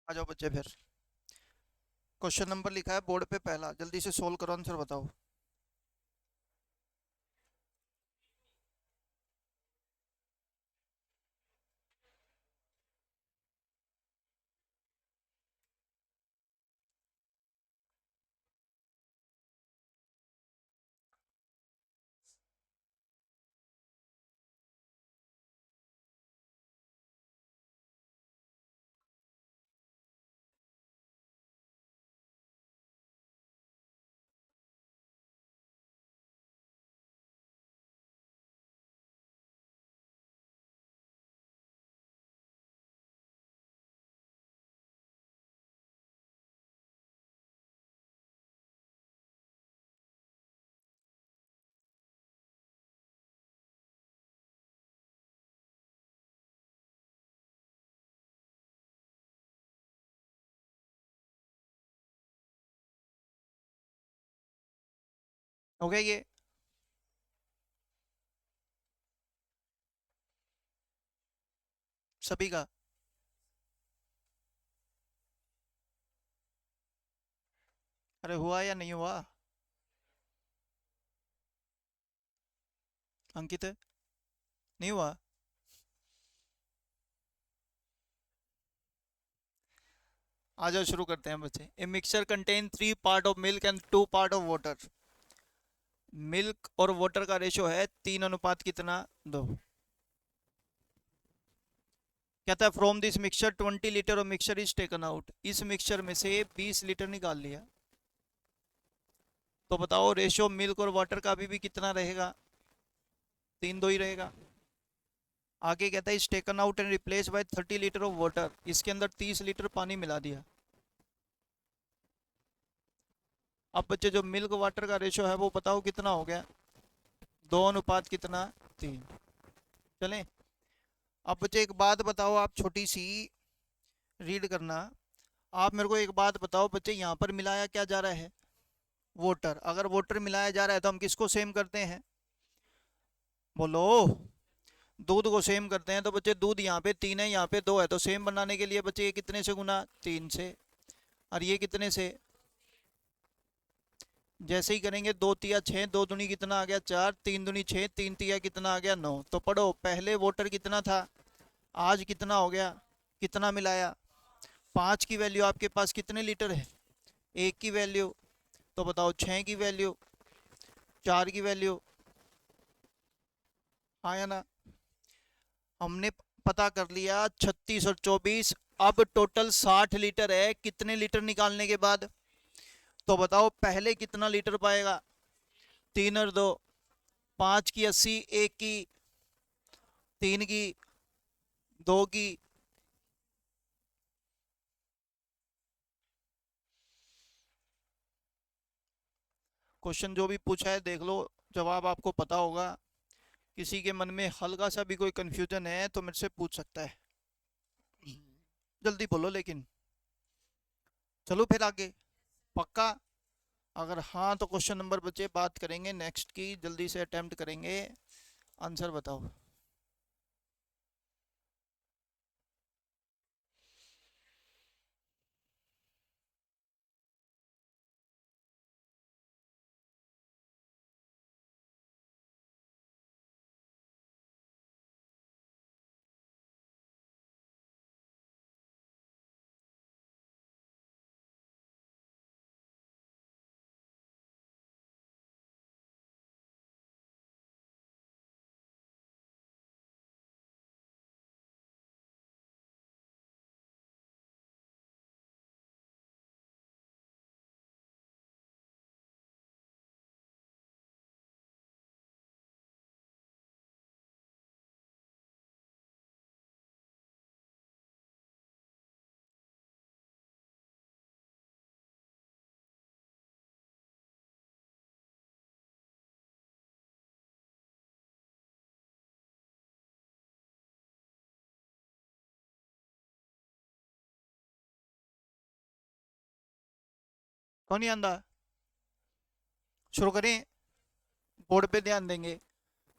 आ जाओ बच्चे फिर। क्वेश्चन नंबर लिखा है बोर्ड पे पहला, जल्दी से सोल्व करो, आंसर बताओ। हो गया ये? सभी का? अरे हुआ या नहीं हुआ? अंकित, नहीं हुआ? आ जाओ शुरू करते हैं बच्चे। A mixture contain 3 part of milk and 2 part of water. Milk और वाटर का रेशो है 3 अनुपात कितना, 2। कहता है from this mixture 20 litre of mixture is taken out. इस मिक्सचर में से 20 लीटर निकाल लिया। तो बताओ रेशो मिल्क और वाटर का अभी भी कितना रहेगा? 3-2 ही रहेगा। आगे कहता है is taken out and replace bye 30 litre of water. इसके अंदर 30 लीटर पानी मिला दिया। अब बच्चे जो मिल्क वाटर का रेशो है वो बताओ कितना हो गया? 2 अनुपात कितना, 3। चलें। अब बच्चे एक बात बताओ, आप छोटी सी रीड करना। आप मेरे को एक बात बताओ बच्चे, यहाँ पर मिलाया क्या जा रहा है? वाटर। अगर वाटर मिलाया जा रहा है तो हम किसको सेम करते हैं? बोलो। दूध को सेम करते हैं। तो बच्चे दूध यहाँ पे 3 है, यहाँ पे 2 है, तो सेम बनाने के लिए बच्चे ये कितने से गुना, 3 से। और ये कितने से? जैसे ही करेंगे 2 तिया 6, 2 दूनी कितना आ गया 4, 3 दूनी 6, 3 तिया कितना आ गया 9। तो पढ़ो, पहले वाटर कितना था, आज कितना हो गया, कितना मिलाया। 5 की वैल्यू आपके पास कितने लीटर है? 1 की वैल्यू। तो बताओ 6 की वैल्यू, 4 की वैल्यू। हाँ या ना? हमने पता कर लिया 36 और 24। अब टोटल 60 लीटर है कितने लीटर निकालने के बाद? तो बताओ पहले कितना लीटर पाएगा? 3 और 2, 5 की 80, 1 की, 3 की, 2 की। क्वेश्चन जो भी पूछा है देख लो, जवाब आपको पता होगा। किसी के मन में हल्का सा भी कोई कंफ्यूजन है तो मेरे से पूछ सकता है। जल्दी बोलो लेकिन। चलो फिर आगे। पक्का? अगर हाँ तो क्वेश्चन नंबर बच्चे बात करेंगे नेक्स्ट की, जल्दी से अटेम्प्ट करेंगे। आंसर बताओ। कौन नहीं आंदा? शुरू करें? बोर्ड पे ध्यान देंगे।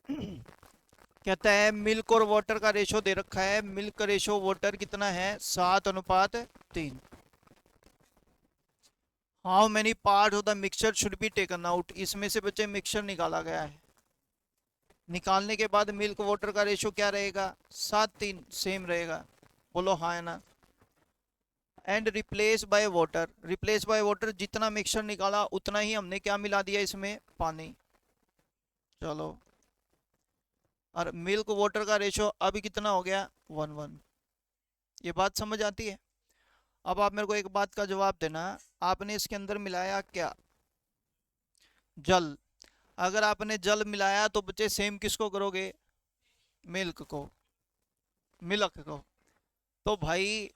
कहता है मिल्क और वाटर का रेशो दे रखा है। मिल्क का रेशो वाटर कितना है, 7 अनुपात 3। How many part of the mixture should be taken out, इसमें से बच्चे मिक्सचर निकाला गया है। निकालने के बाद मिल्क वाटर का रेशो क्या रहेगा? 7:3, सेम रहेगा। बोलो हाँ है ना। And replace by water, replace by water, जितना मिक्सचर निकाला उतना ही हमने क्या मिला दिया इसमें? पानी। चलो, और मिल्क वाटर का रेशो अभी कितना हो गया? 1:1। ये बात समझ आती है? अब आप मेरे को एक बात का जवाब देना, आपने इसके अंदर मिलाया क्या? जल। अगर आपने जल मिलाया तो बच्चे सेम किसको करोगे? मिल्क को, मिल्क को। तो भाई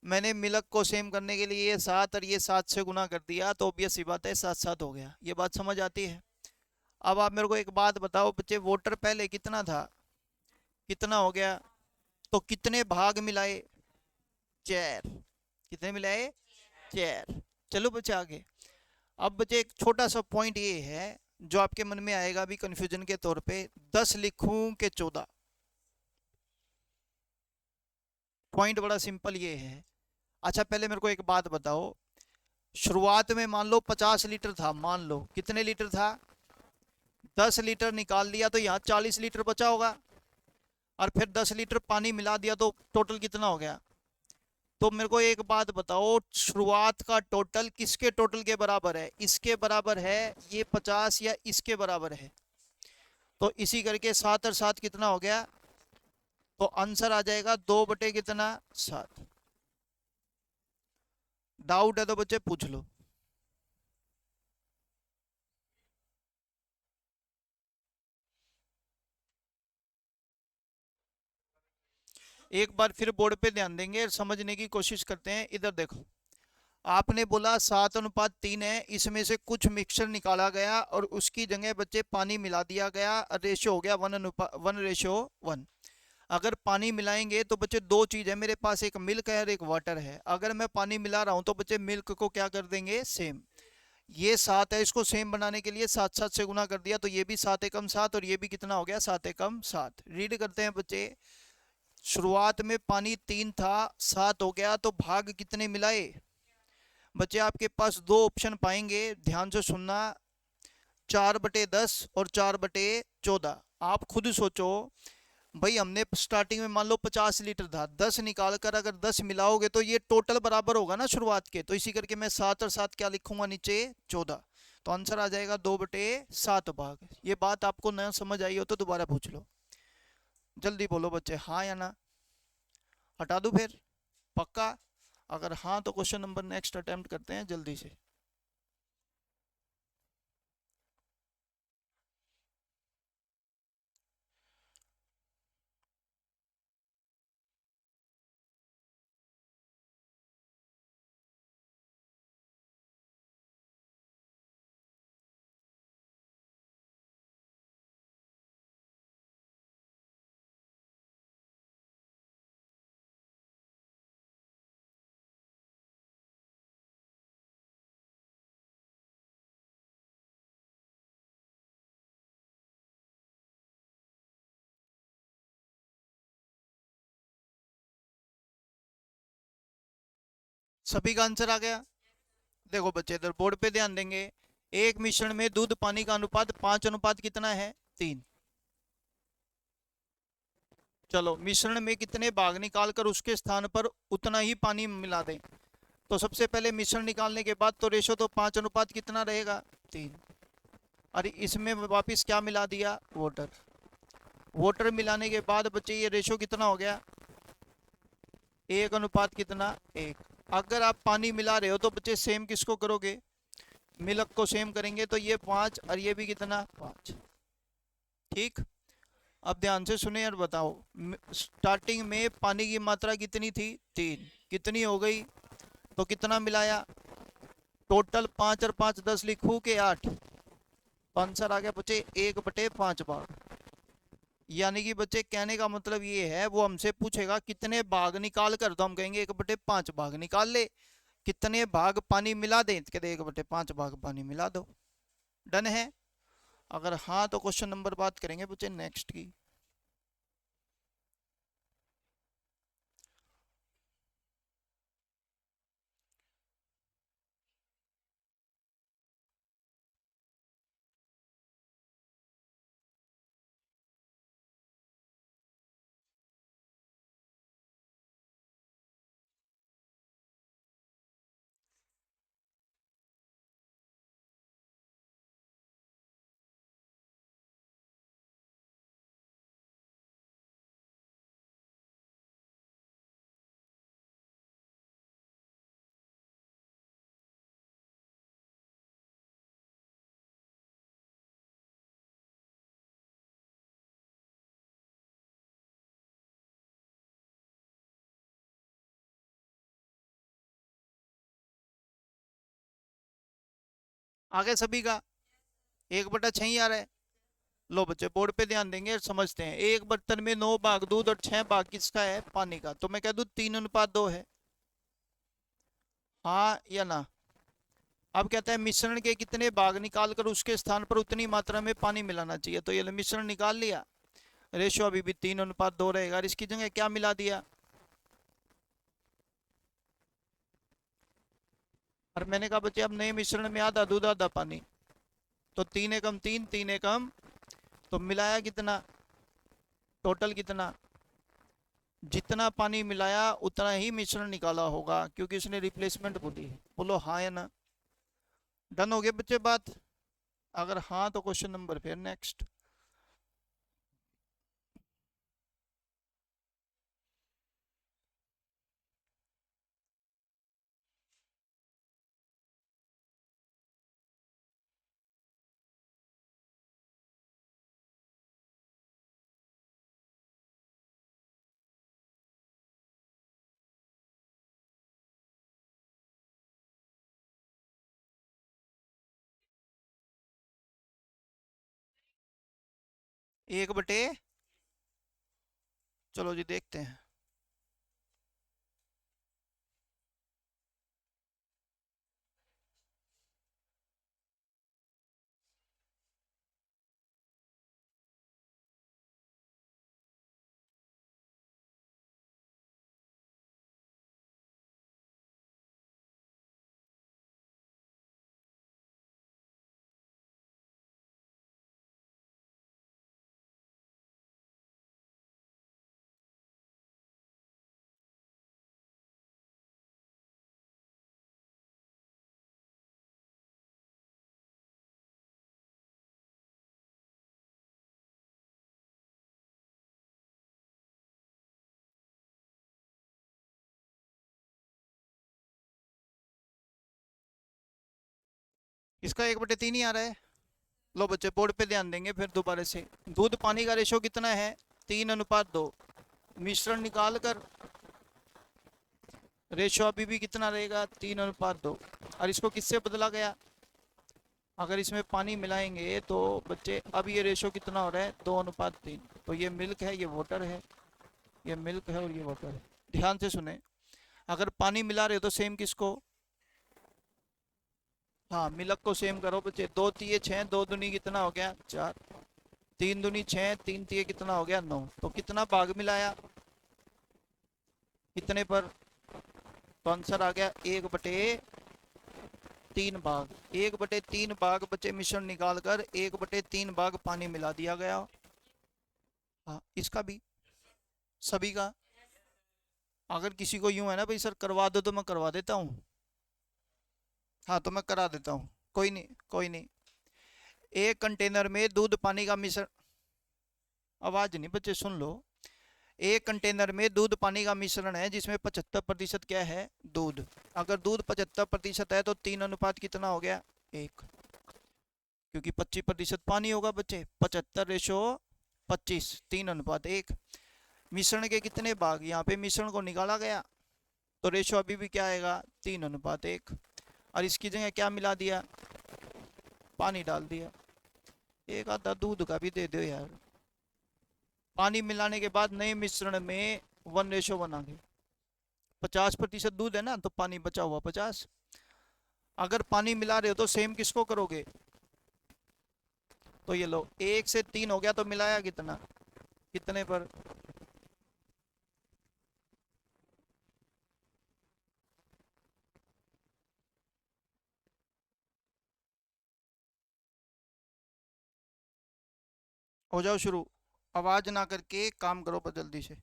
मैंने मिल्क को सेम करने के लिए ये 7 और ये 7 से गुना कर दिया, तो ऑब्वियस सी बात है 7-7 हो गया। ये बात समझ आती है? अब आप मेरे को एक बात बताओ बच्चे, वाटर पहले कितना था? कितना हो गया? तो कितने भाग मिलाए? 4। कितने मिलाए? 4। चलो बच्चे आगे। अब बच्चे एक छोटा सा पॉइंट ये है जो आपके मन में आएगा अभी कंफ्यूजन के तौर पे, 10 लिखूं के 14? पॉइंट बड़ा सिंपल ये है। अच्छा पहले मेरे को एक बात बताओ, शुरुआत में मान लो 50 लीटर था, मान लो कितने लीटर था? 10 लीटर निकाल लिया तो यहाँ 40 लीटर बचा होगा, और फिर 10 लीटर पानी मिला दिया तो टोटल कितना हो गया? तो मेरे को एक बात बताओ, शुरुआत का टोटल किसके टोटल के बराबर है? इसके बराबर है ये 50 या इसके बराबर है? तो इसी करके 7 और 7 कितना हो गया? तो आंसर आ जाएगा 2 बटे कितना? 7। डाउट है तो बच्चे पूछ लो। एक बार फिर बोर्ड पे ध्यान देंगे और समझने की कोशिश करते हैं। इधर देखो, आपने बोला 7:3 है, इसमें से कुछ मिक्सचर निकाला गया और उसकी जगह बच्चे पानी मिला दिया गया, रेशो हो गया 1:1। अगर पानी मिलाएंगे तो बच्चे दो चीज है मेरे पास, एक मिल्क है और एक वाटर है। अगर मैं पानी मिला रहा हूं तो बच्चे मिल्क को क्या कर देंगे? सेम। ये 7 है, इसको सेम बनाने के लिए 7-7 से गुना कर दिया, तो ये भी 7 एकम 7 और ये भी कितना हो गया? 7 एकम 7। रीड करते हैं बच्चे, शुरुआत में पानी 3 था, 7 हो गया, तो भाग कितने मिलाए? बच्चे आपके पास दो ऑप्शन पाएंगे, ध्यान से सुनना, 4/10 और 4/14। आप खुद सोचो भाई, हमने स्टार्टिंग में मान लो 50 लीटर था, 10 निकाल कर अगर 10 मिलाओगे तो ये टोटल बराबर होगा ना शुरुआत के, तो इसी करके मैं 7 और 7 क्या लिखूंगा नीचे? 14। तो आंसर आ जाएगा 2/7 भाग। ये बात आपको न समझ आई हो तो दोबारा पूछ लो। जल्दी बोलो बच्चे, हाँ या ना? हटा दूं फिर? पक्का? अगर हाँ तो क्वेश्चन नंबर नेक्स्ट अटेम्प्ट करते हैं जल्दी से। सभी का आंसर आ गया? देखो बच्चे इधर बोर्ड पे ध्यान देंगे, एक मिश्रण में दूध पानी का अनुपात 5 अनुपात कितना है? 3। चलो, मिश्रण में कितने भाग निकाल कर उसके स्थान पर उतना ही पानी मिला दें? तो सबसे पहले मिश्रण निकालने के बाद तो रेशो तो 5 अनुपात कितना रहेगा? 3। और इसमें वापस क्या मिला दिया? वाटर। वाटर मिलाने के बाद बच्चे ये रेशो कितना हो गया? 1 अनुपात कितना? 1। अगर आप पानी मिला रहे हो तो बच्चे सेम किसको करोगे? मिल्क को सेम करेंगे, तो ये 5 और ये भी कितना? 5। ठीक। अब ध्यान से सुने और बताओ, स्टार्टिंग में पानी की मात्रा कितनी थी? 3। कितनी हो गई? तो कितना मिलाया? टोटल 5 और 5 10 लिखूं के 8? तो आंसर आ गया बच्चे 1/5 भाग। यानी कि बच्चे कहने का मतलब ये है, वो हमसे पूछेगा कितने भाग निकाल कर, तो हम कहेंगे 1/5 भाग निकाल ले। कितने भाग पानी मिला दें? कहते 1/5 भाग पानी मिला दो। डन है? अगर हाँ तो क्वेश्चन नंबर बात करेंगे बच्चे नेक्स्ट की। आगे सभी का 1/6 ही आ रहा है। लो बच्चे बोर्ड पे ध्यान देंगे और समझते हैं। एक बर्तन में 9 भाग दूध और 6 भाग किसका है? पानी का। तो मैं कह दूं 3:2 है। हाँ या ना? अब कहता है मिश्रण के कितने भाग निकाल कर उसके स्थान पर उतनी मात्रा में पानी मिलाना चाहिए। तो ये लो मिश्रण निकाल लिया, रेशो अभी भी 3:2 रहेगा। और इसकी जगह क्या मिला दिया? और मैंने कहा बच्चे अब नए मिश्रण में आधा दूध आधा पानी, तो 3 एकम 3, 3 एकम, तो मिलाया कितना? टोटल कितना? जितना पानी मिलाया उतना ही मिश्रण निकाला होगा, क्योंकि उसने रिप्लेसमेंट बोली है। बोलो हाँ या ना? डन हो गया बच्चे बात? अगर हाँ तो क्वेश्चन नंबर फिर नेक्स्ट। एक बटे, चलो जी देखते हैं। इसका 1/3 ही आ रहा है। लो बच्चे बोर्ड पे ध्यान देंगे फिर दोबारा से। दूध पानी का रेशो कितना है? 3:2। मिश्रण निकाल कर रेशो अभी भी कितना रहेगा? 3:2। और इसको किससे बदला गया? अगर इसमें पानी मिलाएंगे तो बच्चे अब ये रेशो कितना हो रहा है? 2:3। तो ये मिल्क है, ये वाटर है, ये मिल्क है और ये वाटर है। ध्यान से सुने, अगर पानी मिला रहे हो तो सेम किसको? हाँ मिल्क को सेम करो बच्चे। 2 तिये 6, 2 दूनी कितना हो गया? 4, 3 दूनी 6, 3 तिये कितना हो गया? 9। तो कितना भाग मिलाया? कितने पर? तो आंसर आ गया 1/3 भाग। 1/3 भाग बच्चे मिश्रण निकाल कर 1/3 भाग पानी मिला दिया गया। हाँ इसका भी, सभी का। अगर किसी को यूं है ना भाई सर करवा दो, तो मैं करवा देता हूँ। हाँ तो मैं करा देता हूँ, कोई नहीं कोई नहीं। एक कंटेनर में दूध पानी का मिश्रण, आवाज नहीं बच्चे सुन लो। एक कंटेनर में दूध पानी का मिश्रण है जिसमें 75% क्या है? दूध। अगर दूध 75% है तो 3 अनुपात कितना हो गया? 1। क्योंकि 25% पानी होगा बच्चे। 75/25, 3:1। मिश्रण के कितने भाग? यहाँ पे मिश्रण को निकाला गया, तो रेशो अभी भी क्या आएगा? 3:1। और इसकी जगह क्या मिला दिया? पानी डाल दिया। एक आधा दूध का भी दे दो यार। पानी मिलाने के बाद नए मिश्रण में 1:1 आ गया। 50% दूध है ना, तो पानी बचा हुआ 50। अगर पानी मिला रहे हो तो सेम किसको करोगे? तो ये लो 1 से 3 हो गया, तो मिलाया कितना? कितने पर? हो जाओ शुरू। आवाज ना करके काम करो पर जल्दी से।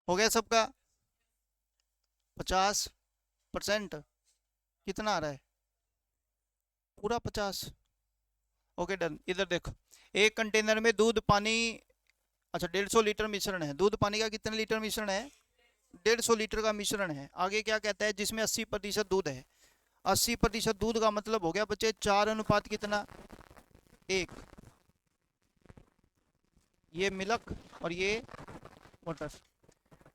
हो गया सबका? 50%। कितना आ रहा है? पूरा 50। Okay done. इधर देखो, एक कंटेनर में दूध पानी, अच्छा 150 लीटर मिश्रण है। दूध पानी का कितने लीटर मिश्रण है? 150 लीटर का मिश्रण है। आगे क्या कहता है? जिसमें 80% दूध है। 80% दूध का मतलब हो गया बच्चे 4 अनुपात कितना? 1। ये मिल्क और ये वाटर।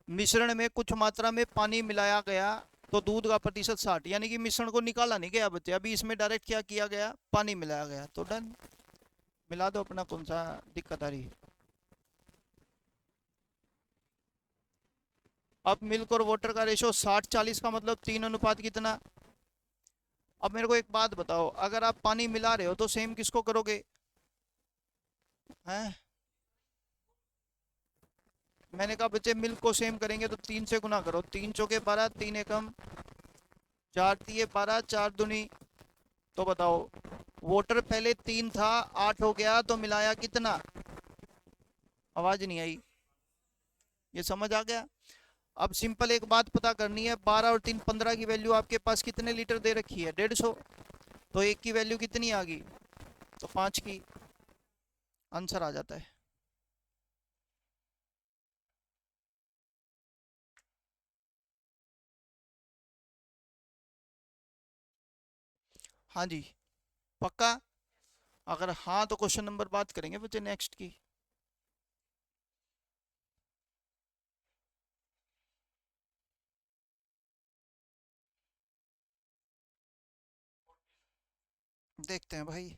मिश्रण में कुछ मात्रा में पानी मिलाया गया तो दूध का प्रतिशत 60, यानी कि मिश्रण को निकाला नहीं गया बच्चे, अभी इसमें डायरेक्ट क्या किया गया? पानी मिलाया गया। तो डन, मिला दो अपना, कौन सा दिक्कत आ रही है? अब मिल्क और वाटर का रेशो 60-40 का मतलब 3 अनुपात कितना? अब मेरे को एक बात बताओ, अगर आप पानी मिला रहे हो तो सेम किसको करोगे? हैं? मैंने कहा बच्चे मिल्क को सेम करेंगे तो 3 से गुना करो। 3 चौके 12, 3 एकम 4 तिये 12, 4 दूनी। तो बताओ, वाटर पहले 3 था, 8 हो गया, तो मिलाया कितना? आवाज नहीं आई? ये समझ आ गया? अब सिंपल एक बात पता करनी है, 12 और 3 15 की वैल्यू आपके पास कितने लीटर दे रखी है? 150। तो एक की वैल्यू कितनी आ गई? तो 5 की। आंसर आ जाता है। हाँ जी, पक्का? अगर हाँ तो क्वेश्चन नंबर बात करेंगे बच्चे नेक्स्ट की। देखते हैं भाई।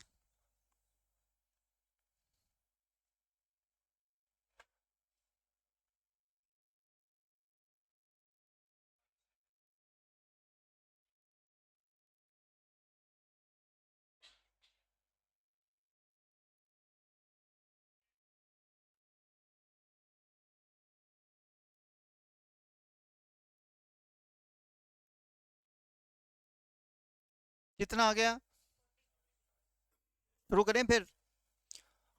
कितना आ गया? शुरू करें फिर?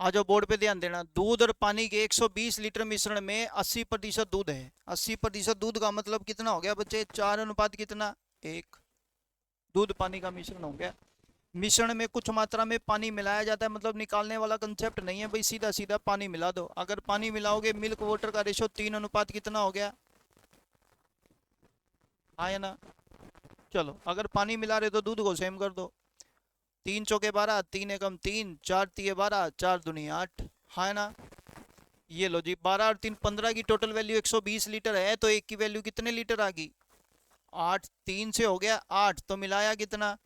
आ जाओ, बोर्ड पे ध्यान देना। दूध और पानी के 120 लीटर मिश्रण में 80% दूध है। 80% दूध का मतलब कितना हो गया बच्चे? 4 अनुपात कितना? 1। दूध पानी का मिश्रण हो गया। मिश्रण में कुछ मात्रा में पानी मिलाया जाता है, मतलब निकालने वाला कंसेप्ट नहीं है भाई, सीधा सीधा पानी मिला दो। अगर पानी मिलाओगे, मिल्क वाटर का रेशो 3 अनुपात कितना हो गया? हाँ या ना? चलो, अगर पानी मिला रहे तो दूध को सेम कर दो। 3 चौके 12, 3 एकम 3, 4 तिये 12, 4 दूनी 8। हाँ है ना? ये लो जी, 12 और 3 15 की टोटल वैल्यू 120 लीटर है, तो एक की वैल्यू कितने लीटर आ गई? 8। 3 से हो गया 8, तो मिलाया कितना?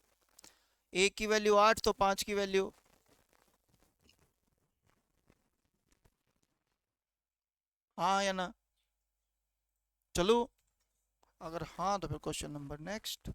एक की वैल्यू 8, तो 5 की वैल्यू। हाँ या ना? चलो, अगर हाँ तो फिर क्वेश्चन नंबर नेक्स्ट।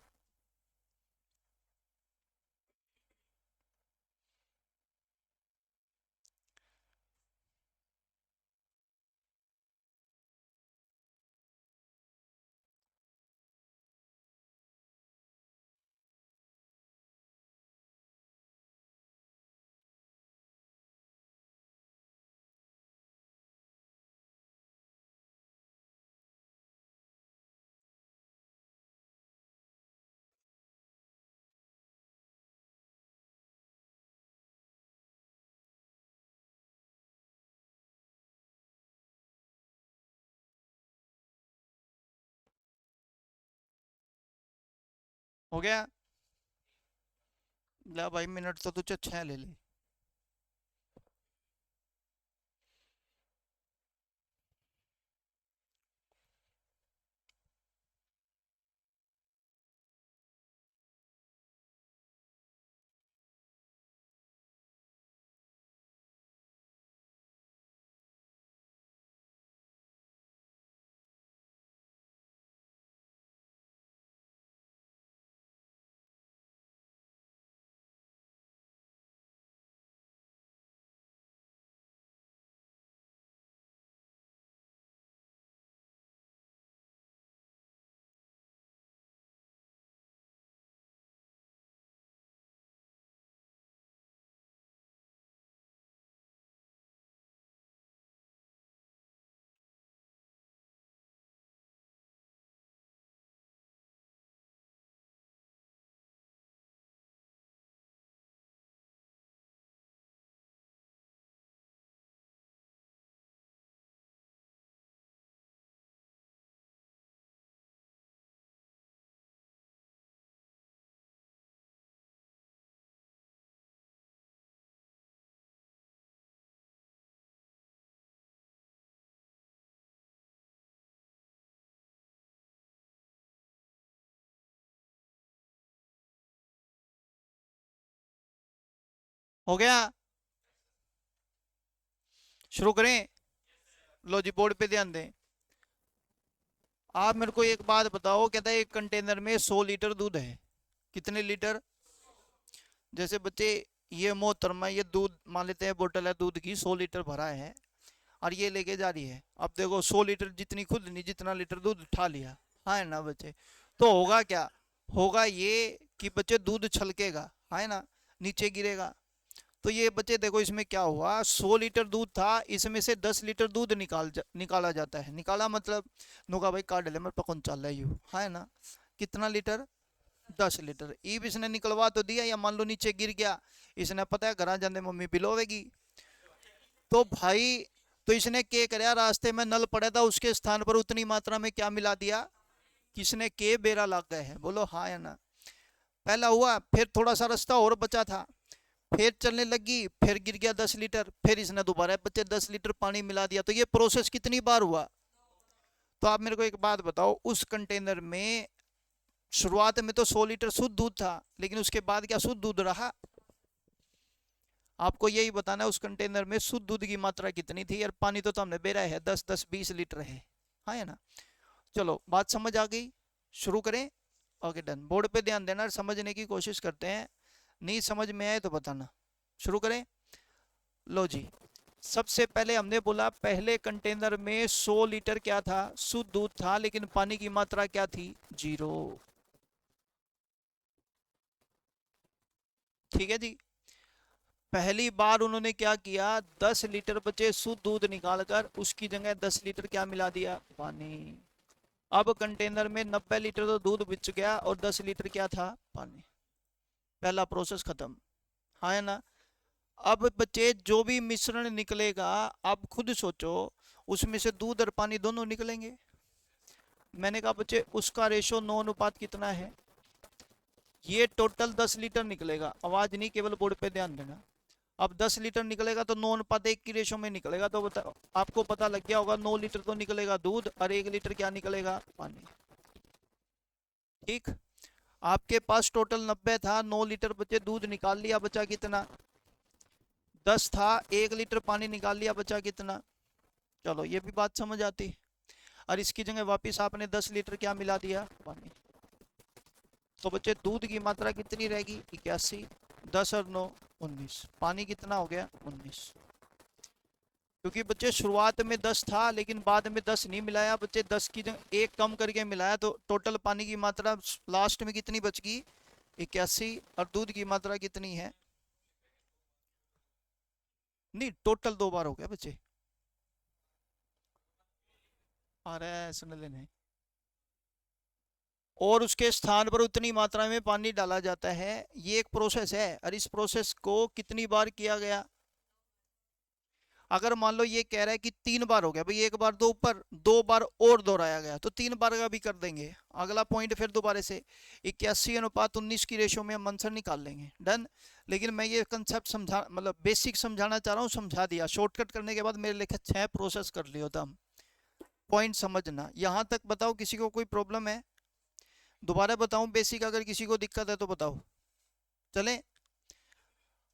हो गया? ले भाई, मिनट तो तुझे 6 ले ली। हो गया? शुरू करें? लो जी, बोर्ड पे ध्यान दें। आप मेरे को एक बात बताओ, कहता है एक कंटेनर में 100 लीटर दूध है। कितने लीटर? जैसे बच्चे, ये मोहतरमा ये दूध मान लेते हैं, बोतल है दूध की, 100 लीटर भरा है और ये लेके जा रही है। अब देखो 100 लीटर जितनी खुद नहीं, जितना लीटर दूध उठा लिया, हाँ है ना बच्चे? तो होगा क्या? होगा ये कि बच्चे दूध छलकेगा, है ना, नीचे गिरेगा। तो ये बच्चे देखो इसमें क्या हुआ, 100 लीटर दूध था, इसमें से 10 लीटर दूध निकाला जाता है। निकाला मतलब नुका भाई काट ले, मेरे पकौन चल रहा है यू, है ना। कितना लीटर? 10 लीटर। ईब इसने निकलवा तो दिया, या मान लो नीचे गिर गया, इसने पता है घर जाने मम्मी पिलोवेगी। तो भाई, तो इसने क्या कराया, रास्ते में नल पड़ा था उसके स्थान पर उतनी मात्रा में क्या मिला दिया? किसने के बेरा लग गए हैं, बोलो हाँ या ना। पहला हुआ, फिर थोड़ा सा रास्ता और बचा था, फिर चलने लगी, फिर गिर गया 10 लीटर, फिर इसने दोबारा बच्चे 10 लीटर पानी मिला दिया। तो ये प्रोसेस कितनी बार हुआ? तो आप मेरे को एक बात बताओ, उस कंटेनर में शुरुआत में तो 100 लीटर शुद्ध दूध था, लेकिन उसके बाद क्या शुद्ध दूध रहा? आपको यही बताना है उस कंटेनर में शुद्ध दूध की मात्रा कितनी थी। यार पानी तो हमने बेरा है 10-10 20 लीटर है, हाँ है ना। चलो बात समझ आ गई, शुरू करें? Okay done. बोर्ड पे ध्यान देना, समझने की कोशिश करते हैं, नहीं समझ में आए तो बताना। शुरू करें? लो जी, सबसे पहले हमने बोला पहले कंटेनर में 100 लीटर क्या था, शुद्ध दूध था, लेकिन पानी की मात्रा क्या थी? 0। ठीक है जी। पहली बार उन्होंने क्या किया, 10 लीटर बचे शुद्ध दूध निकालकर उसकी जगह 10 लीटर क्या मिला दिया? पानी। अब कंटेनर में 90 लीटर तो दूध बच गया और 10 लीटर क्या था? पानी। पहला प्रोसेस खत्म, हाँ है ना। अब बच्चे जो भी मिश्रण निकलेगा, आप खुद सोचो, उसमें से दूध और पानी दोनों निकलेंगे। मैंने कहा बच्चे उसका रेशो 9 अनुपात कितना है? ये टोटल 10 लीटर निकलेगा, आवाज नहीं, केवल बोर्ड पे ध्यान देना। अब 10 लीटर निकलेगा तो 9:1 की रेशो में निकलेगा। तो बता, आपको पता लग गया होगा 9 लीटर तो निकलेगा दूध और 1 लीटर क्या निकलेगा? पानी। ठीक। आपके पास टोटल 90 था, 9 लीटर बचे, दूध निकाल लिया, बचा कितना? 10 था, 1 लीटर पानी निकाल लिया, बचा कितना? चलो ये भी बात समझ आती। और इसकी जगह वापस आपने 10 लीटर क्या मिला दिया? पानी। तो बच्चे दूध की मात्रा कितनी रहेगी? 81। 10 और 9 19। पानी कितना हो गया? 19। क्योंकि बच्चे शुरुआत में 10 था, लेकिन बाद में 10 नहीं मिलाया बच्चे, 10 की जगह एक कम करके मिलाया, तो टोटल पानी की मात्रा लास्ट में कितनी बच गई? 81। और दूध की मात्रा कितनी है? नहीं, टोटल 2 बार हो गया बच्चे। अरे सुन लेने। और उसके स्थान पर उतनी मात्रा में पानी डाला जाता है। ये एक प्रोसेस है, और इस प्रोसेस को कितनी बार किया गया? अगर मान लो ये कह रहा है कि 3 बार हो गया भाई, एक बार तो ऊपर, 2 बार और दोहराया गया, तो 3 बार का भी कर देंगे। अगला पॉइंट फिर दोबारा से 81:19 की रेशो में हम आंसर निकाल लेंगे, डन। लेकिन मैं ये कंसेप्ट समझा, मतलब बेसिक समझाना चाह रहा हूँ, समझा दिया। शॉर्टकट करने के बाद मेरे लेखे 6 प्रोसेस कर लियो था। पॉइंट समझना यहाँ तक। बताओ किसी को कोई प्रॉब्लम है? दोबारा बताऊं बेसिक, अगर किसी को दिक्कत है तो बताओ, चले।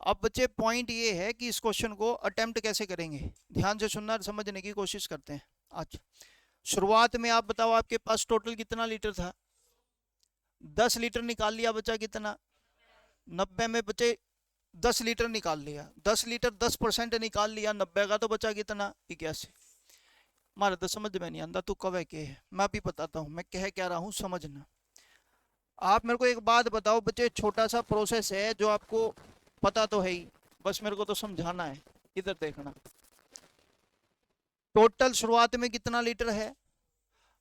अब बच्चे पॉइंट ये है कि इस क्वेश्चन को अटेम्प्ट कैसे करेंगे, ध्यान से सुनना और समझने की कोशिश करते हैं। अच्छा, शुरुआत में आप बताओ आपके पास टोटल कितना लीटर था? 10 लीटर निकाल लिया, बचा कितना? 90 में बचे 10 लीटर निकाल लिया, 10 लीटर 10% निकाल लिया 90 का, तो बचा कितना? 81। मारा तो समझ में नहीं आंदा, तू कवे के है, मैं भी बताता हूँ मैं कह क्या रहा हूँ, समझना। आप मेरे को एक बात बताओ बच्चे, छोटा सा प्रोसेस है जो आपको पता तो है ही, बस मेरे को तो समझाना है। इधर देखना, टोटल शुरुआत में कितना लीटर है?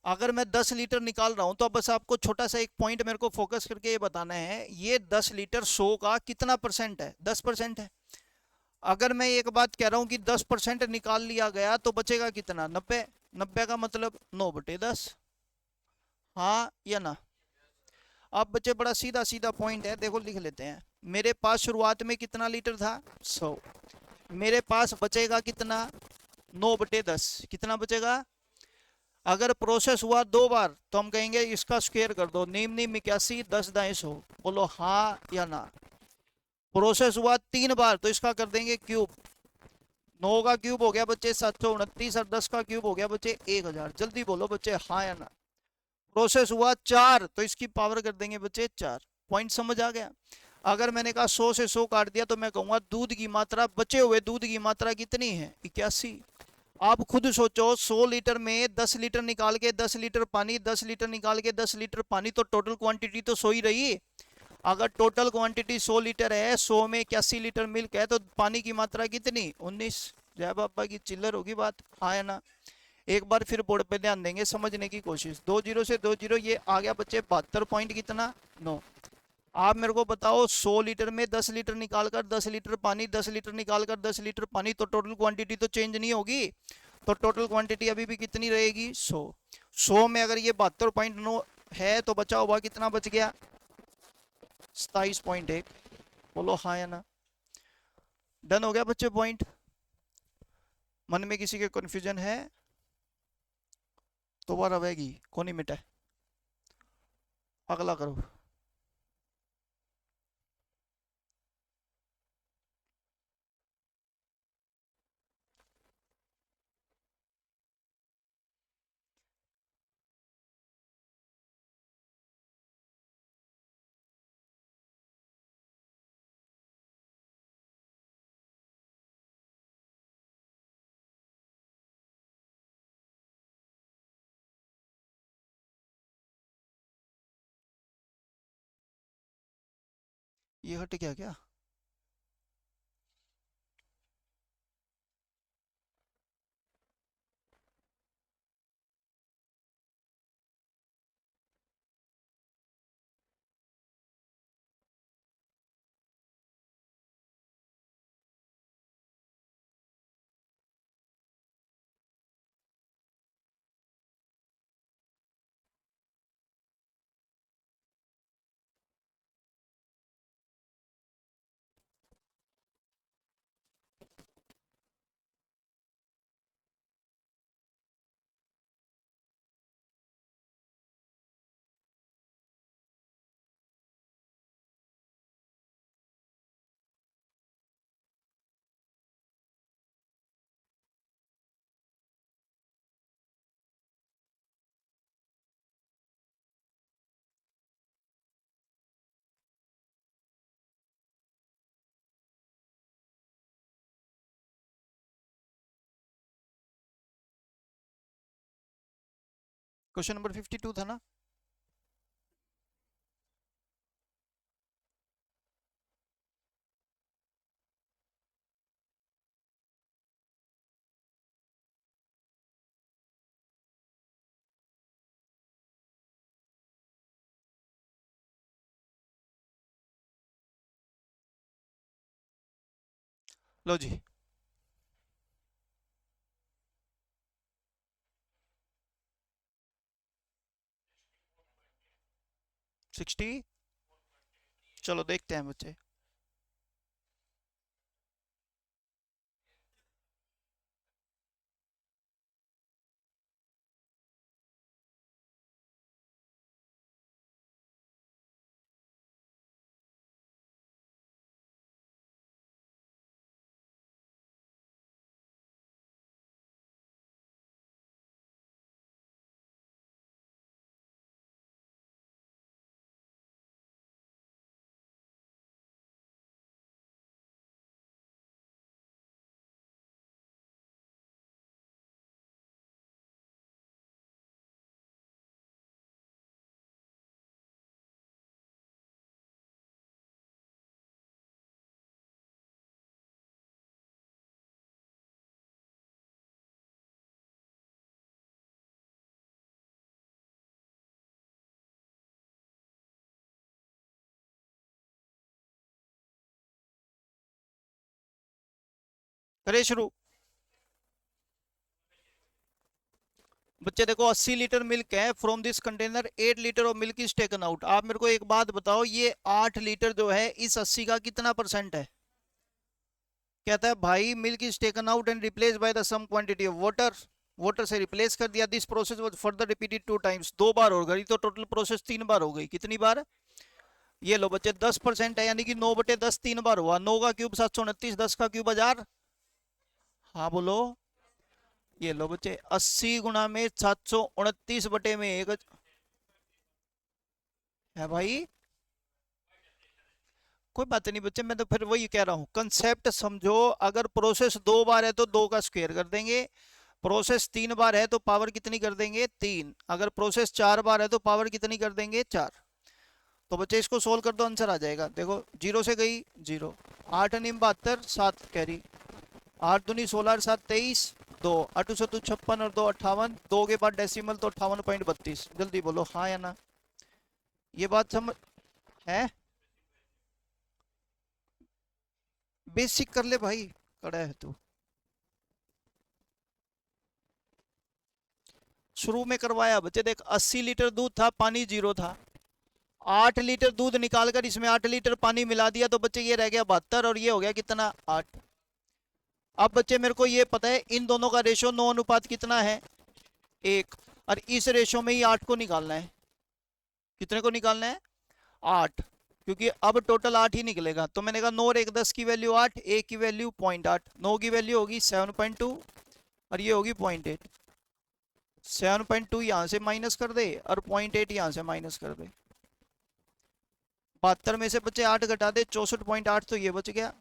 अगर मैं 10 लीटर निकाल रहा हूं, तो अब बस आपको छोटा सा एक पॉइंट मेरे को फोकस करके ये बताना है, ये 10 लीटर 100 का कितना परसेंट है? 10% है। अगर मैं एक बात कह रहा हूं कि 10% निकाल लिया गया, तो बचेगा कितना? 90। 90 का मतलब 9/10, हाँ या ना? अब बच्चे बड़ा सीधा सीधा पॉइंट है, देखो लिख लेते हैं। मेरे पास शुरुआत में कितना लीटर था? 100। मेरे पास बचेगा कितना? 9/10। कितना बचेगा? अगर प्रोसेस हुआ 2 बार, तो हम कहेंगे इसका स्क्वायर कर दो, नीम नीम 81, 10 दाएं 100। बोलो हाँ या ना। प्रोसेस हुआ 3 बार तो इसका कर देंगे क्यूब। 9 का क्यूब हो गया बच्चे 729 और 10 का क्यूब हो गया बच्चे 1000। जल्दी बोलो बच्चे हाँ या ना। प्रोसेस हुआ 4 तो इसकी पावर कर देंगे बच्चे 4। पॉइंट समझ आ गया। अगर मैंने कहा 100 से 100 काट दिया तो मैं कहूंगा दूध की मात्रा, बचे हुए दूध की मात्रा कितनी है 81। आप खुद सोचो 100 लीटर में 10 लीटर निकाल के 10 लीटर पानी, 10 लीटर निकाल के 10 लीटर पानी, तो टोटल क्वांटिटी तो 100 ही रही। अगर टोटल क्वांटिटी 100 लीटर है, 100 में 81 लीटर मिल्क है, तो पानी की मात्रा कितनी 19। जय बाबा की चिल्लर होगी बात, हाँ है ना। एक बार फिर बोर्ड पे ध्यान देंगे, समझने की कोशिश। 2 0 से 2 0 ये आ गया बच्चे 72 पॉइंट कितना 9। आप मेरे को बताओ 100 लीटर में 10 लीटर निकालकर 10 लीटर पानी, 10 लीटर निकालकर 10 लीटर पानी, तो टोटल क्वांटिटी तो चेंज नहीं होगी। तो टोटल क्वांटिटी अभी भी कितनी रहेगी 100। 100 में अगर ये 72.9 है तो बचा हुआ कितना बच गया 27.1। बोलो हाँ या ना। डन हो गया बच्चे पॉइंट। मन में किसी के कंफ्यूजन है तो वह रहेगी कौन ही मिटा है। अगला करो। ये हट गया क्या। क्वेश्चन नंबर 52 था ना। लो जी। 60। चलो देखते हैं बच्चे। करे शुरू। बच्चे देखो 80 लीटर मिल्क है, from this container 8 litre of milk is taken out. आप मेरे को एक बात बताओ, ये 8 लीटर जो है इस 80 का कितना परसेंट है। कहता है भाई milk is taken out and replace by the some quantity of water. Water से रिप्लेस कर दिया। This process was further repeated 2 times. 2 बार हो गई तो टोटल प्रोसेस 3 बार हो गई। कितनी बार ये लो बच्चे 10% है, यानी कि 9/10 3 बार हुआ। 9 का क्यूब 729, 10 का क्यूब 1000। हाँ बोलो। ये लो बच्चे 80 गुना में 729/1 है भाई। कोई बात नहीं बच्चे, मैं तो फिर वही कह रहा हूँ, कंसेप्ट समझो। अगर प्रोसेस 2 बार है तो 2 का स्क्वायर कर देंगे। प्रोसेस 3 बार है तो पावर कितनी कर देंगे? 3। अगर प्रोसेस 4 बार है तो पावर कितनी कर देंगे? 4। तो बच्चे इसको सोल्व कर दो, आंसर आ जाएगा। देखो 0 से गई 0, 8 नीम 72, 7 कैरी, 8 दूनी 16 और 7 23, 2 8 7 56 और 2 58, 2 के बाद डेसिमल तो 58.32। जल्दी बोलो हाँ या ना। ये बात समझ है? बेसिक कर ले भाई, कड़ा है तू। शुरू में करवाया बच्चे, देख 80 लीटर दूध था, पानी 0 था। 8 लीटर दूध निकालकर इसमें 8 लीटर पानी मिला दिया तो बच्चे ये रह गया 72, और ये हो गया कितना? 8। अब बच्चे मेरे को ये पता है इन दोनों का रेशो 9 अनुपात कितना है? 1। और इस रेशो में ही 8 को निकालना है। कितने को निकालना है? 8। क्योंकि अब टोटल 8 ही निकलेगा, तो मैंने कहा 9 और 1 10 की वैल्यू 8, 1 की वैल्यू 0.8, 9 की वैल्यू होगी 7.2 और ये होगी 0.8। 7.2 यहाँ से माइनस कर दे और 0.8 यहाँ से माइनस कर दे। 72 में से बच्चे 8 घटा दे, 64.8 तो ये बच गया।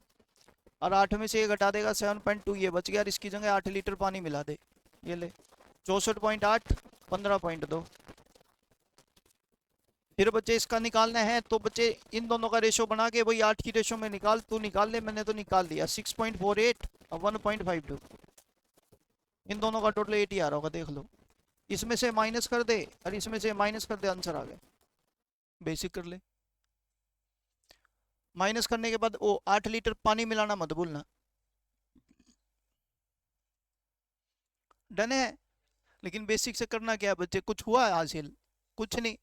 और 8 में से ये घटा देगा 7.2, ये बच गया। और इसकी जगह 8 लीटर पानी मिला दे, ये ले 64.8 15.2। फिर बच्चे इसका निकालना है, तो बच्चे इन दोनों का रेशो बना के वही 8 की रेशो में निकाल। तू निकाल ले, मैंने तो निकाल दिया। 6.48 और 1.52, इन दोनों का टोटल 8 ही आ रहा होगा, देख लो। इसमें से माइनस कर दे और इसमें से माइनस कर दे, आंसर आ गया। बेसिक कर ले। माइनस करने के बाद वो 8 लीटर पानी मिलाना मत भूलना। डन है? लेकिन बेसिक से करना क्या है बच्चे, कुछ हुआ है हासिल? कुछ नहीं।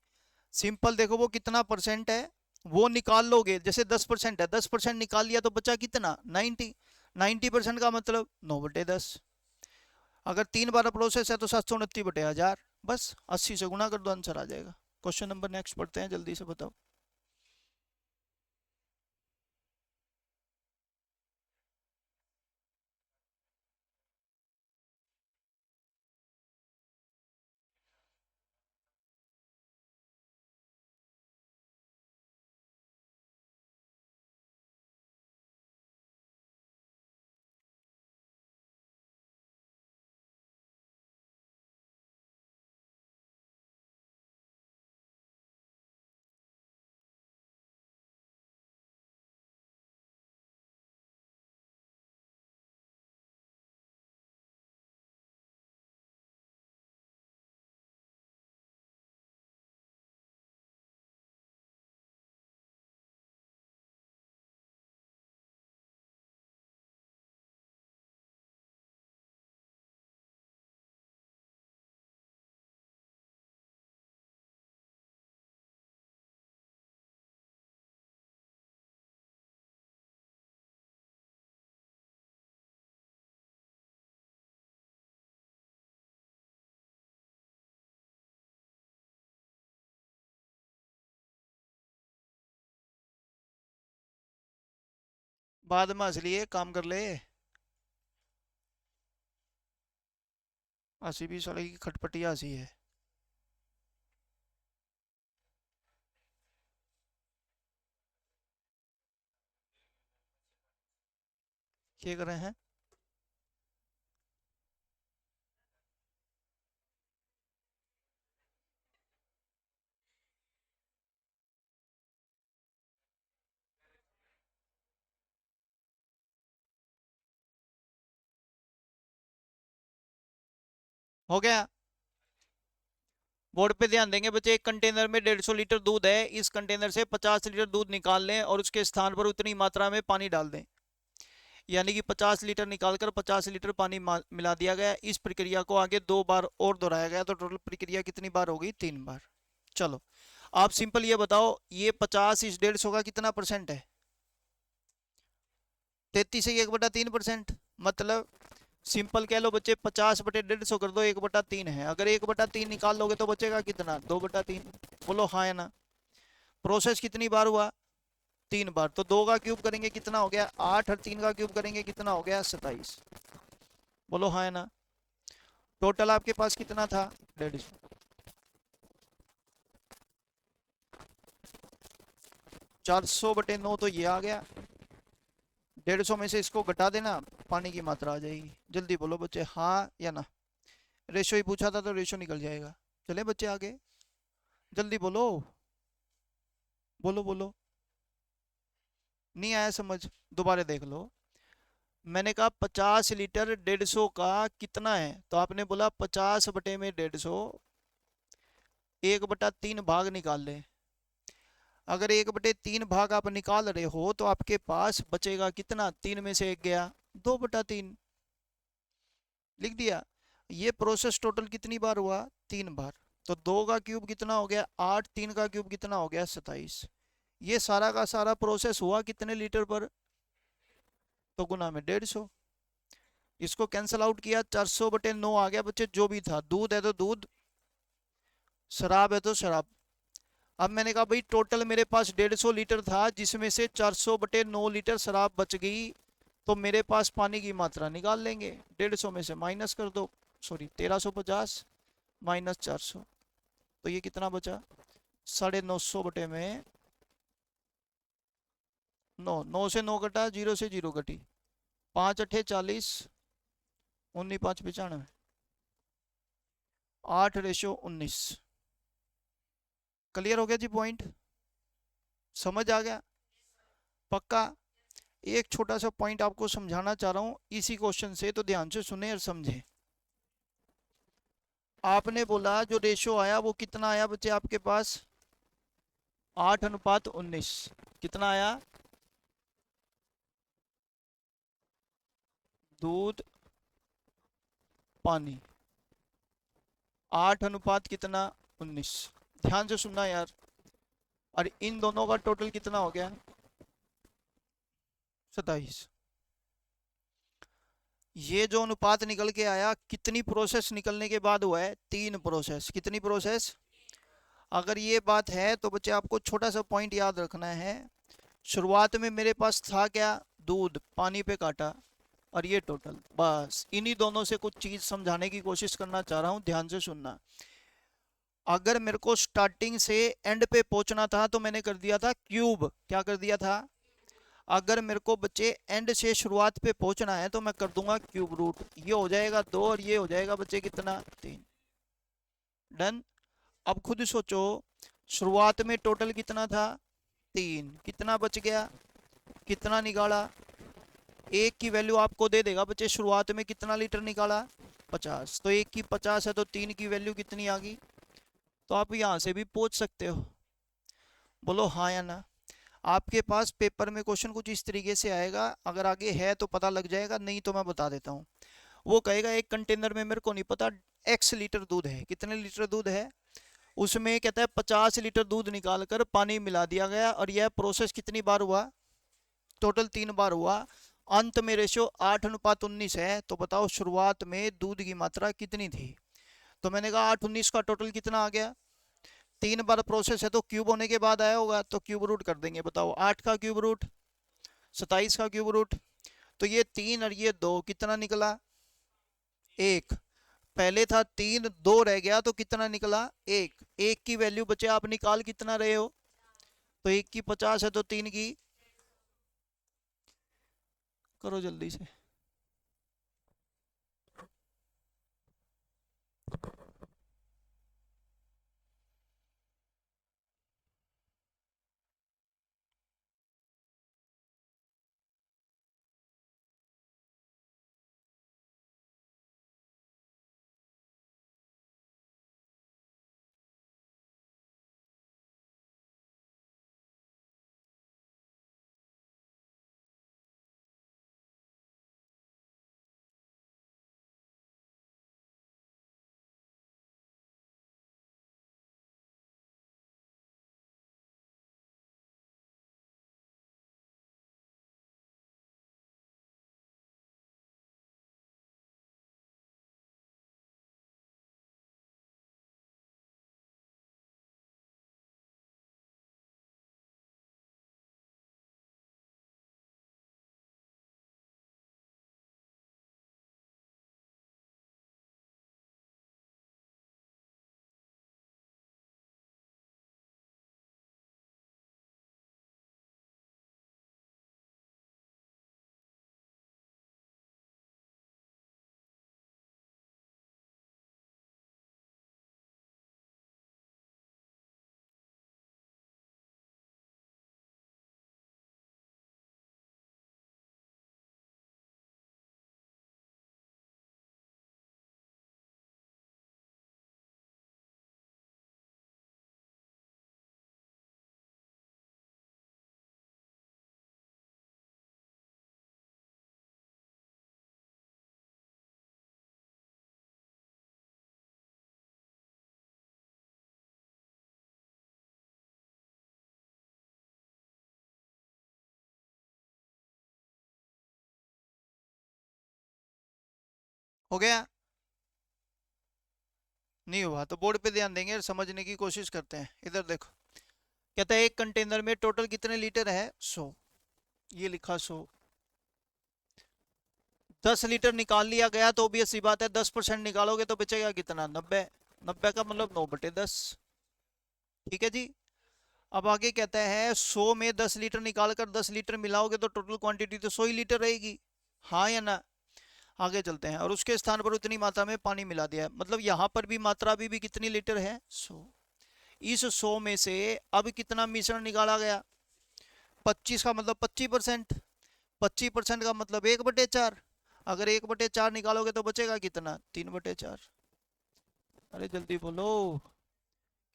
सिंपल देखो वो कितना परसेंट है वो निकाल लोगे। जैसे 10% है, 10% निकाल लिया तो बचा कितना? 90। 90% का मतलब 9/10। अगर 3 बार प्रोसेस है तो 729/1000। बस 80 से गुना कर दो, आंसर आ जाएगा। क्वेश्चन नंबर नेक्स्ट पढ़ते हैं, जल्दी से बताओ। बाद में हंस लिए, काम कर ले। 80 20 वाले की खटपटिया हंसी है। क्या कर रहे हैं? हो गया? बोर्ड पे ध्यान देंगे बच्चे। एक कंटेनर में 150 लीटर दूध है, इस कंटेनर से 50 लीटर दूध निकाल लें और उसके स्थान पर उतनी मात्रा में पानी डाल दें। यानी कि 50 लीटर निकालकर 50 लीटर पानी मिला दिया गया। इस प्रक्रिया को आगे 2 बार और दोहराया गया, तो टोटल प्रक्रिया कितनी बार होगी? 3 बार। चलो आप सिंपल ये बताओ, ये 50 इस 150 का कितना परसेंट है? 33 से 1/3%। मतलब सिंपल कह लो बच्चे, 50/150 कर दो, 1/3 है। अगर 1/3 निकाल लोगे तो बचेगा कितना? 2/3। बोलो हाँ या ना। प्रोसेस कितनी बार हुआ? 3 बार। तो 2 का क्यूब करेंगे कितना हो गया? 8, और 3 का क्यूब करेंगे कितना हो गया? 27। बोलो हाँ है ना? टोटल आपके पास कितना था? 150। 400/9 तो ये आ गया। 150 में से इसको घटा देना, पानी की मात्रा आ जाएगी। जल्दी बोलो बच्चे, हाँ या ना? रेशो ही पूछा था तो रेशो निकल जाएगा। चले बच्चे आगे, जल्दी बोलो, बोलो बोलो। नहीं आया समझ? दोबारा देख लो। मैंने कहा 50 लीटर 150 का कितना है, तो आपने बोला 50/150, 1/3 भाग निकाल ले। अगर 1/3 भाग आप निकाल रहे हो तो आपके पास बचेगा कितना? 3 में से 1 गया, 2/3 लिख दिया। ये प्रोसेस टोटल कितनी बार हुआ? 3 बार। तो 2 का क्यूब कितना हो गया? 8, 3 का क्यूब कितना हो गया? 27। ये सारा का सारा प्रोसेस हुआ कितने लीटर पर? तो गुना में 150। इसको कैंसल आउट किया, 400/9 आ गया बच्चे। जो भी था, दूध है तो दूध, शराब है तो शराब। अब मैंने कहा भाई टोटल मेरे पास 150 लीटर था, जिसमें से 400/9 लीटर शराब बच गई, तो मेरे पास पानी की मात्रा निकाल लेंगे। 150 में से माइनस कर दो, सॉरी 1350 माइनस 400, तो ये कितना बचा? 950 में 9, 9 से 9 कटा, 0 से 0 कटी, 5 × 8 = 40, 19 × 5 = 95, 8:19। क्लियर हो गया जी पॉइंट? समझ आ गया? पक्का? एक छोटा सा पॉइंट आपको समझाना चाह रहा हूं इसी क्वेश्चन से, तो ध्यान से सुने और समझे। आपने बोला जो रेशो आया वो कितना आया बच्चे आपके पास? 8:19। कितना आया? दूध, पानी, 8 अनुपात कितना? 19। ध्यान से सुनना यार। और इन दोनों का टोटल कितना हो गया? 27। ये जो अनुपात निकल के आया कितनी प्रोसेस निकलने के बाद हुआ है? 3 प्रोसेस। कितनी प्रोसेस? अगर ये बात है तो बच्चे आपको छोटा सा पॉइंट याद रखना है। शुरुआत में मेरे पास था क्या? दूध, पानी पे काटा, और ये टोटल। बस इन्हीं दोनों से कुछ चीज समझाने की कोशिश करना चाह रहा हूं, ध्यान से सुनना। अगर मेरे को स्टार्टिंग से एंड पे पहुंचना था तो मैंने कर दिया था क्यूब। क्या कर दिया था? अगर मेरे को बच्चे एंड से शुरुआत पे पहुंचना है तो मैं कर दूंगा क्यूब रूट। ये हो जाएगा 2 और ये हो जाएगा बच्चे कितना? 3। डन। अब खुद सोचो, शुरुआत में टोटल कितना था? 3। कितना बच गया? कितना निकाला? एक की वैल्यू आपको दे देगा बच्चे, शुरुआत में कितना लीटर निकाला? 50। तो एक की 50 है तो 3 की वैल्यू कितनी आ गई? तो आप यहां से भी पूछ सकते हो। बोलो हाँ या ना? आपके पास पेपर में क्वेश्चन कुछ इस तरीके से आएगा, अगर आगे है तो पता लग जाएगा, नहीं तो मैं बता देता हूँ। वो कहेगा एक कंटेनर में, मेरे को नहीं पता, x लीटर दूध है। कितने लीटर दूध है? उसमें कहता है 50 लीटर दूध निकाल कर पानी मिला दिया गया, और यह प्रोसेस कितनी बार हुआ? टोटल 3 बार हुआ। अंत में रेशियो 8:19 है, तो बताओ शुरुआत में दूध की मात्रा कितनी थी? तो मैंने कहा 8:19 का टोटल कितना आ गया? 3 बार प्रोसेस है तो क्यूब होने के बाद आया होगा, तो क्यूब रूट कर देंगे। बताओ 8 का क्यूब रूट, 27 का क्यूब रूट। तो ये 3 और ये 2 कितना निकला? 1। पहले था 3, 2 रह गया तो कितना निकला? 1। 1 की वैल्यू बचे आप निकाल कितना रहे हो? तो 1 की 50 है तो 3 की, करो जल्दी से। हो गया? नहीं हुआ तो बोर्ड पे ध्यान देंगे और समझने की कोशिश करते हैं। इधर देखो, कहता है एक कंटेनर में टोटल कितने लीटर है? 100। ये लिखा 100। 10 लीटर निकाल लिया गया तो भी ऐसी बात है 10% निकालोगे तो बचेगा कितना? 90। 90 का मतलब 9/10। ठीक है जी। अब आगे कहता है 100 में 10 लीटर निकाल कर 10 लीटर मिलाओगे तो टोटल क्वांटिटी तो 100 ही लीटर रहेगी। हाँ या ना? आगे चलते हैं। और उसके स्थान पर उतनी मात्रा में पानी मिला दिया है, मतलब यहाँ पर भी मात्रा भी कितनी लीटर है? 100। इस 100 में से अब कितना मिश्रण निकाला गया? 25 का मतलब 25%। 25% का मतलब 1/4। अगर 1/4 निकालोगे तो बचेगा कितना? 3/4। अरे जल्दी बोलो।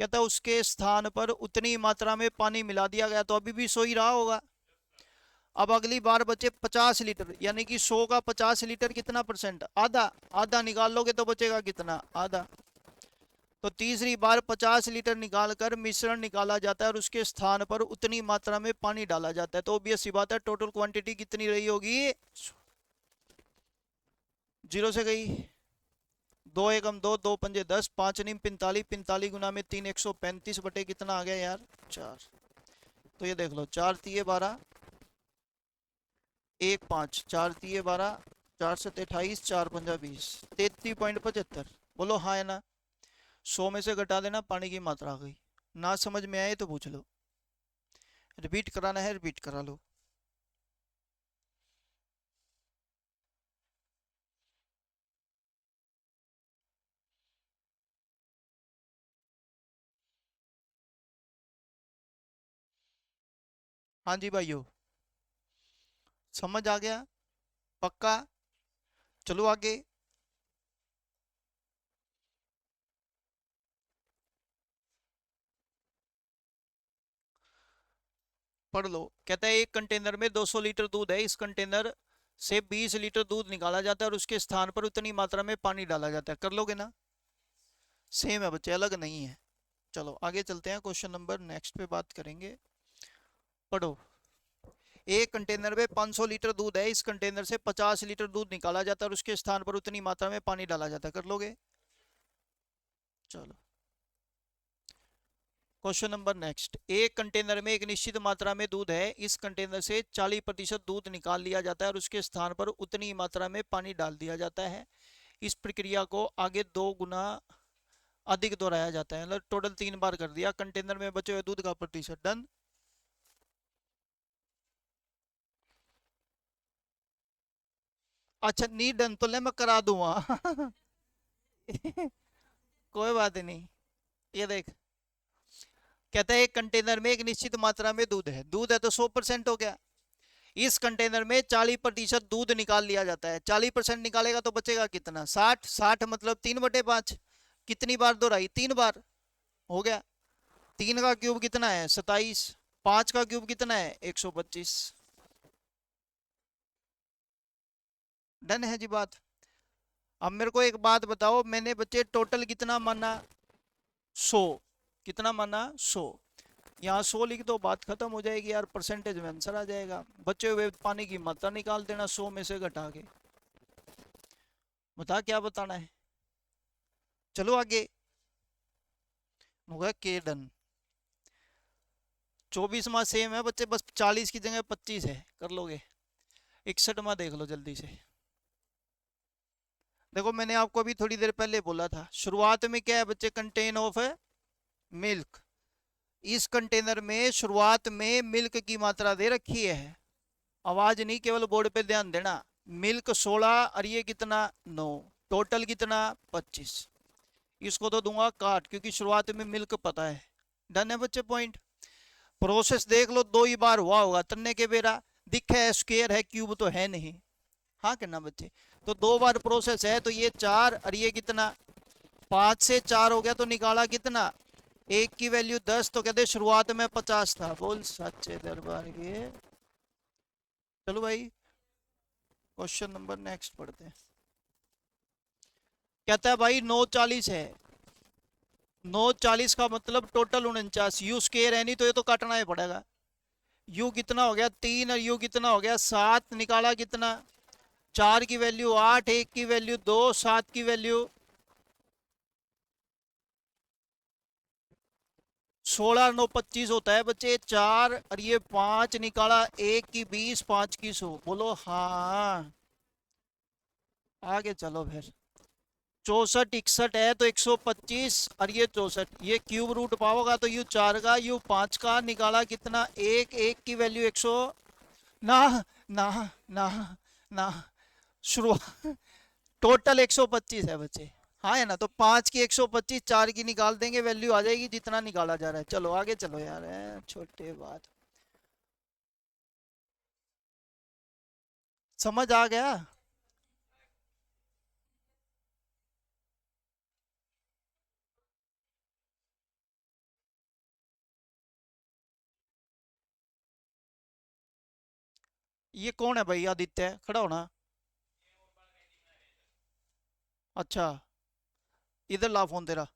कहता है उसके स्थान पर उतनी मात्रा में पानी मिला दिया गया, तो अभी भी 100 ही रहा होगा। अब अगली बार बचे 50 लीटर, यानी कि 100 का 50 लीटर कितना परसेंट? आधा। आधा निकाल लोगे तो बचेगा कितना? आधा। तो तीसरी बार 50 लीटर निकालकर मिश्रण निकाला जाता है और उसके स्थान पर उतनी मात्रा में पानी डाला जाता है, तो ऑब्वियस सी बात है टोटल क्वांटिटी कितनी रही होगी? 0 से गई। 2 एकम 2, 2 पंजे 10, 5 नीम 45, 45 गुना में 3, 135 बटे कितना आ गया यार? 4। तो ये देख लो, 4 तिये 12, 1 5, 4 तिये 12, 4 सत्ते 28, 4 पंजा 20, 33.75। बोलो हाँ है ना? 100 में से घटा देना, पानी की मात्रा आ गई। ना समझ में आए तो पूछ लो, रिपीट कराना है रिपीट करा लो। हाँ जी भाइयों, समझ आ गया? पक्का? चलो आगे। पढ़ लो। कहता है एक कंटेनर में 200 लीटर दूध है, इस कंटेनर से 20 लीटर दूध निकाला जाता है और उसके स्थान पर उतनी मात्रा में पानी डाला जाता है। कर लोगे ना? सेम है बच्चे, अलग नहीं है। चलो आगे चलते हैं, क्वेश्चन नंबर नेक्स्ट पे बात करेंगे। पढ़ो। एक कंटेनर में 500 लीटर दूध है, इस कंटेनर से 50 लीटर दूध निकाला जाता है और उसके स्थान पर उतनी मात्रा में पानी डाला जाता है। कर लोगे? चलो क्वेश्चन नंबर नेक्स्ट। एक कंटेनर में एक निश्चित मात्रा में दूध है, इस कंटेनर से 40% दूध निकाल लिया जाता है और उसके स्थान पर उतनी मात्रा में पानी डाल दिया जाता है। इस प्रक्रिया को आगे 2 गुना अधिक दोहराया जाता है, मतलब टोटल 3 बार कर दिया। कंटेनर में बचे हुए दूध का प्रतिशत। डन। अच्छा नहीं डन तो ले मैं करा दूंगा। कोई बात नहीं। ये देख, कहता है एक कंटेनर में एक निश्चित मात्रा में दूध है, दूध है तो 100% हो गया। इस कंटेनर में 40% दूध निकाल लिया जाता है। 40% निकालेगा तो बचेगा कितना? 60। 60 मतलब 3/5। कितनी बार दोहराई? 3 बार। हो गया। 3 का क्यूब कितना है? 27। 5 का क्यूब कितना है? 125। डन है जी बात। अब मेरे को एक बात बताओ, मैंने बच्चे टोटल कितना माना? 100। कितना माना? 100। यहाँ 100 लिख दो, बात खत्म हो जाएगी यार, परसेंटेज में आंसर आ जाएगा। बचे हुए पानी की मात्रा निकाल देना 100 में से घटा के। बता क्या बताना है? चलो आगे। होगा के डन। 24वां सेम है बच्चे, बस 40 की जगह 25 है। कर लोगे? 61वां देख लो जल्दी से। देखो मैंने आपको अभी थोड़ी देर पहले बोला था, शुरुआत में क्या है बच्चे? Contain of milk. इस कंटेनर में शुरुआत में मिल्क की मात्रा दे रखी है। आवाज नहीं, केवल बोर्ड पे ध्यान देना। मिल्क 16 और ये कितना? 9। टोटल कितना? 25। इसको तो दूंगा काट, क्योंकि शुरुआत में मिल्क पता है। डन है बच्चे पॉइंट। प्रोसेस देख लो, 2 ही बार हुआ होगा तन्ने के बेरा। दिखा है स्क्वायर है, क्यूब तो है नहीं। हाँ करना बच्चे। तो 2 बार प्रोसेस है, तो ये 4 और ये कितना? 5 से 4 हो गया, तो निकाला कितना? एक की वैल्यू 10, तो कहते शुरुआत में 50 था। बोल सच्चे दरबार के। चलो भाई क्वेश्चन नंबर नेक्स्ट पढ़ते हैं। कहता है भाई 940 है। 940 का मतलब टोटल 49। यू स्केयर है नहीं तो ये तो काटना ही पड़ेगा। यू कितना हो गया? 3 और यू कितना हो गया? 7। निकाला कितना? 4 की वैल्यू 8, 1 की वैल्यू 2, 7 की वैल्यू 16, 9, 25 होता है बच्चे। 4 और ये 5 निकाला, 1 की 20, 5 की 100। बोलो हाँ। आगे चलो फिर। 64, 61 है तो 125 और ये 64, ये क्यूब रूट पाओगा तो यू 4 का, यू 5 का निकाला कितना, 1, 1 की वैल्यू 100। ना ना ना ना, शुरुआत टोटल 125 है बच्चे। हाँ है ना, तो 5 की 125, 4 की निकाल देंगे, वैल्यू आ जाएगी जितना निकाला जा रहा है। चलो आगे चलो यार, छोटे बात। समझ आ गया। ये कौन है भाई? आदित्य, खड़ा होना। अच्छा, इधर ला फोन तेरा।